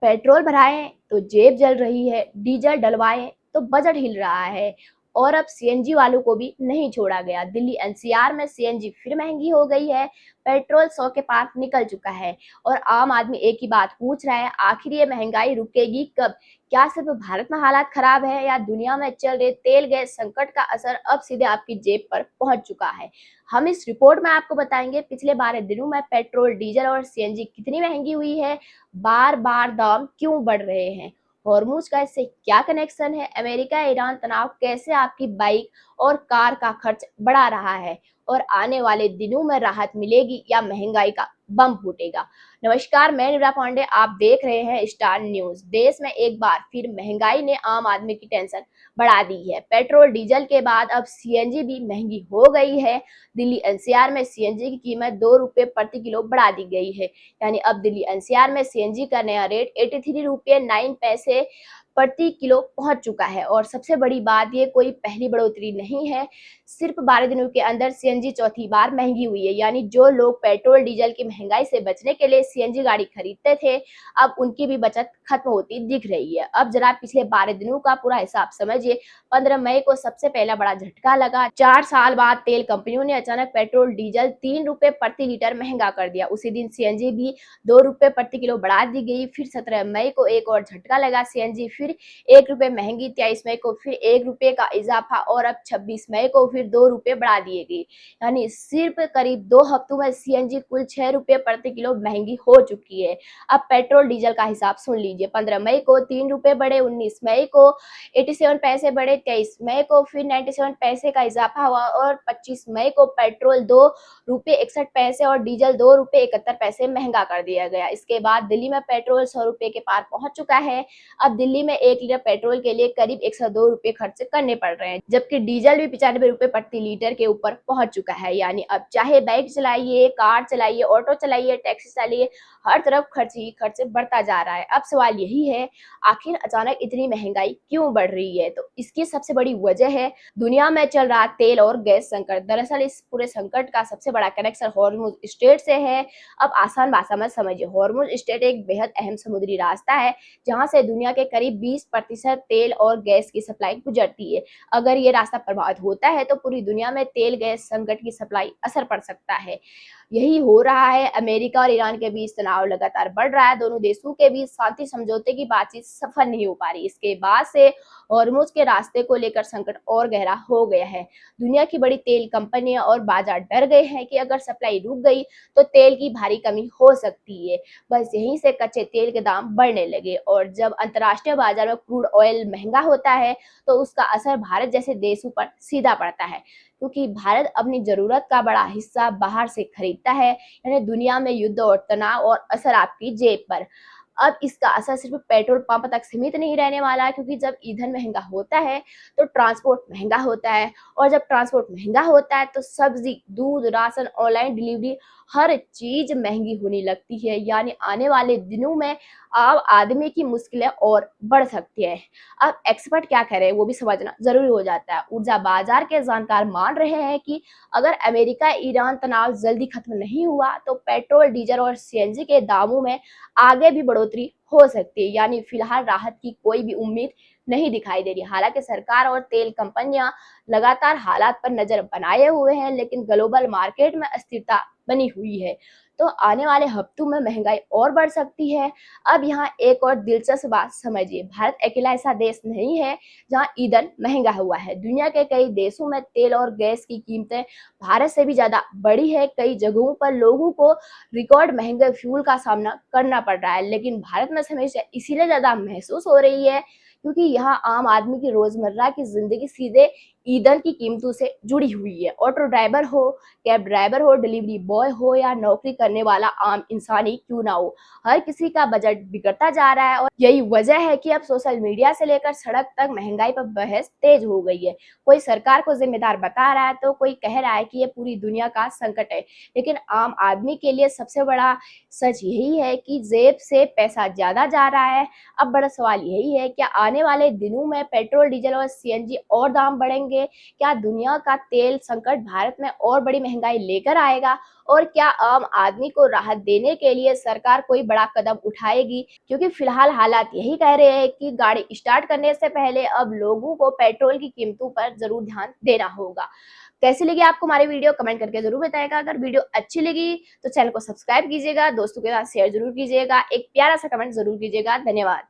Petrol भराएं तो जेब जल रही है, डीजल डलवाएं तो बजट हिल रहा है और अब सीएनजी वालों को भी नहीं छोड़ा गया। दिल्ली एनसीआर में सीएनजी फिर महंगी हो गई है। पेट्रोल 100 के पार निकल चुका है और आम आदमी एक ही बात पूछ रहा है, आखिर ये महंगाई रुकेगी कब? क्या सिर्फ भारत में हालात खराब है या दुनिया में चल रहे तेल गैस संकट का असर अब सीधे आपकी जेब पर पहुंच चुका है? हम इस रिपोर्ट में आपको बताएंगे पिछले 12 दिनों में पेट्रोल, डीजल और सीएनजी कितनी महंगी हुई है, बार बार दाम क्यों बढ़ रहे हैं, हॉर्मूज का इससे क्या कनेक्शन है, अमेरिका ईरान तनाव कैसे आपकी बाइक और कार का खर्च बढ़ा रहा है और आने वाले दिनों में राहत मिलेगी या महंगाई का बम फूटेगा। नमस्कार, मैं निरा पांडे, आप देख रहे हैं स्टार न्यूज। देश में एक बार फिर महंगाई ने आम आदमी की टेंशन बढ़ा दी है। पेट्रोल डीजल के बाद अब सीएनजी भी महंगी हो गई है। दिल्ली एनसीआर में सीएनजी की कीमत 2 रुपए प्रति किलो बढ़ा दी गई है। यानी अब दिल्ली एनसीआर में सीएनजी का नया रेट 83 रुपये 9 पैसे प्रति किलो पहुंच चुका है। और सबसे बड़ी बात, ये कोई पहली बढ़ोतरी नहीं है। सिर्फ 12 दिनों के अंदर सीएनजी चौथी बार महंगी हुई है। यानी जो लोग पेट्रोल डीजल की महंगाई से बचने के लिए सीएनजी गाड़ी खरीदते थे, अब उनकी भी बचत खत्म होती दिख रही है। अब जरा पिछले 12 दिनों का पूरा हिसाब समझिए। 15 मई को सबसे पहला बड़ा झटका लगा। 4 साल बाद तेल कंपनियों ने अचानक पेट्रोल डीजल 3 रुपए प्रति लीटर महंगा कर दिया। उसी दिन सीएनजी भी 2 रुपए प्रति किलो बढ़ा दी गई। फिर 17 मई को एक और झटका लगा, सीएनजी फिर 1 रुपए महंगी। 23 मई को फिर 1 रुपए का इजाफा और अब 26 मई को फिर 2 रुपए बढ़ा दिए गए। यानी सिर्फ करीब 2 हफ्तों में सीएनजी कुल 6 रुपए प्रति किलो महंगी हो चुकी है। अब पेट्रोल डीजल का हिसाब सुन लीजिए। 15 मई को 3 रुपए बढ़े, 19 मई को 87 पैसे बढ़े, 23 मई को फिर 97 पैसे का इजाफा हुआ और 25 मई को पेट्रोल 2 रुपए 61 पैसे और डीजल 2 रुपए 71 पैसे महंगा कर दिया गया। इसके बाद दिल्ली में पेट्रोल 100 रुपए के पार पहुंच चुका है। अब दिल्ली में 1 लीटर पेट्रोल के लिए करीब 102 रुपए खर्च करने पड़ रहे हैं, जबकि डीजल भी 95 रुपए प्रति लीटर के ऊपर पहुंच चुका है। यानी अब चाहे बाइक चलाइए, कार चलाइए, ऑटो चलाइए, टैक्सी चलाइए, हर तरफ खर्च ही खर्च बढ़ता जा रहा है। अब सवाल यही है, आखिर अचानक इतनी महंगाई क्यों बढ़ रही है? तो इसकी सबसे बड़ी वजह है दुनिया में चल रहा तेल और गैस संकट। दरअसल इस पूरे संकट का सबसे बड़ा कनेक्शन हॉर्मुज स्ट्रेट से है। अब आसान भाषा में समझिए, हॉर्मुज स्ट्रेट एक बेहद अहम समुद्री रास्ता है जहां से दुनिया के करीब 20% तेल और गैस की सप्लाई गुजरती है। अगर ये रास्ता प्रभावित होता है तो पूरी दुनिया में तेल गैस संकट की सप्लाई असर पड़ सकता है। यही हो रहा है। अमेरिका और ईरान के बीच तनाव लगातार बढ़ रहा है। दोनों देशों के बीच शांति समझौते की बातचीत सफल नहीं हो पा रही। इसके बाद से हॉर्मुज के रास्ते को लेकर संकट और गहरा हो गया है। दुनिया की बड़ी तेल कंपनियां और बाजार डर गए हैं कि अगर सप्लाई रुक गई तो तेल की भारी कमी हो सकती है। बस यहीं से कच्चे तेल के दाम बढ़ने लगे और जब अंतर्राष्ट्रीय बाजार में क्रूड ऑयल महंगा होता है तो उसका असर भारत जैसे देशों पर सीधा पड़ता है, क्योंकि भारत अपनी जरूरत का बड़ा हिस्सा बाहर से खरीदता है। यानी दुनिया में युद्ध और तनाव और असर आपकी जेब पर। अब इसका असर सिर्फ पेट्रोल पंप तक सीमित नहीं रहने वाला है, क्योंकि जब ईंधन महंगा होता है तो ट्रांसपोर्ट महंगा होता है और जब ट्रांसपोर्ट महंगा होता है तो सब्जी, दूध, राशन, ऑनलाइन डिलीवरी, हर चीज महंगी होने लगती है। यानी आने वाले दिनों में आम आदमी की मुश्किलें और बढ़ सकती है। अब एक्सपर्ट क्या कह रहे हैं वो भी समझना जरूरी हो जाता है। ऊर्जा बाजार के जानकार मान रहे हैं कि अगर अमेरिका ईरान तनाव जल्दी खत्म नहीं हुआ तो पेट्रोल, डीजल और सीएनजी के दामों में आगे भी बढ़ोतरी हो सकती है। यानी फिलहाल राहत की कोई भी उम्मीद नहीं दिखाई दे रही। हालांकि सरकार और तेल कंपनियां लगातार हालात पर नजर बनाए हुए हैं, लेकिन ग्लोबल मार्केट में अस्थिरता बनी हुई है, तो आने वाले हफ्तों में महंगाई और बढ़ सकती है। अब यहाँ एक और दिलचस्प बात समझिए, भारत अकेला ऐसा देश नहीं है जहाँ ईंधन महंगा हुआ है। दुनिया के कई देशों में तेल और गैस की कीमतें भारत से भी ज्यादा बढ़ी है। कई जगहों पर लोगों को रिकॉर्ड महंगे फ्यूल का सामना करना पड़ रहा है, लेकिन भारत में समस्या इसीलिए ज्यादा महसूस हो रही है क्योंकि यहाँ आम आदमी की रोजमर्रा की जिंदगी सीधे ईंधन की कीमतों से जुड़ी हुई है। ऑटो ड्राइवर हो, कैब ड्राइवर हो, डिलीवरी बॉय हो या नौकरी करने वाला आम इंसान ही क्यों ना हो, हर किसी का बजट बिगड़ता जा रहा है। और यही वजह है कि अब सोशल मीडिया से लेकर सड़क तक महंगाई पर बहस तेज हो गई है। कोई सरकार को जिम्मेदार बता रहा है तो कोई कह रहा है कि ये पूरी दुनिया का संकट है, लेकिन आम आदमी के लिए सबसे बड़ा सच यही है कि जेब से पैसा ज्यादा जा रहा है। अब बड़ा सवाल यही है, क्या आने वाले दिनों में पेट्रोल, डीजल और सीएनजी और दाम बढ़ेंगे होंगे? क्या दुनिया का तेल संकट भारत में और बड़ी महंगाई लेकर आएगा? और क्या आम आदमी को राहत देने के लिए सरकार कोई बड़ा कदम उठाएगी? क्योंकि फिलहाल हालात यही कह रहे हैं कि गाड़ी स्टार्ट करने से पहले अब लोगों को पेट्रोल की कीमतों पर जरूर ध्यान देना होगा। कैसी लगी आपको हमारी वीडियो कमेंट करके जरूर बताएगा। अगर वीडियो अच्छी लगी तो चैनल को सब्सक्राइब कीजिएगा, दोस्तों के साथ शेयर जरूर कीजिएगा, एक प्यारा सा कमेंट जरूर कीजिएगा। धन्यवाद।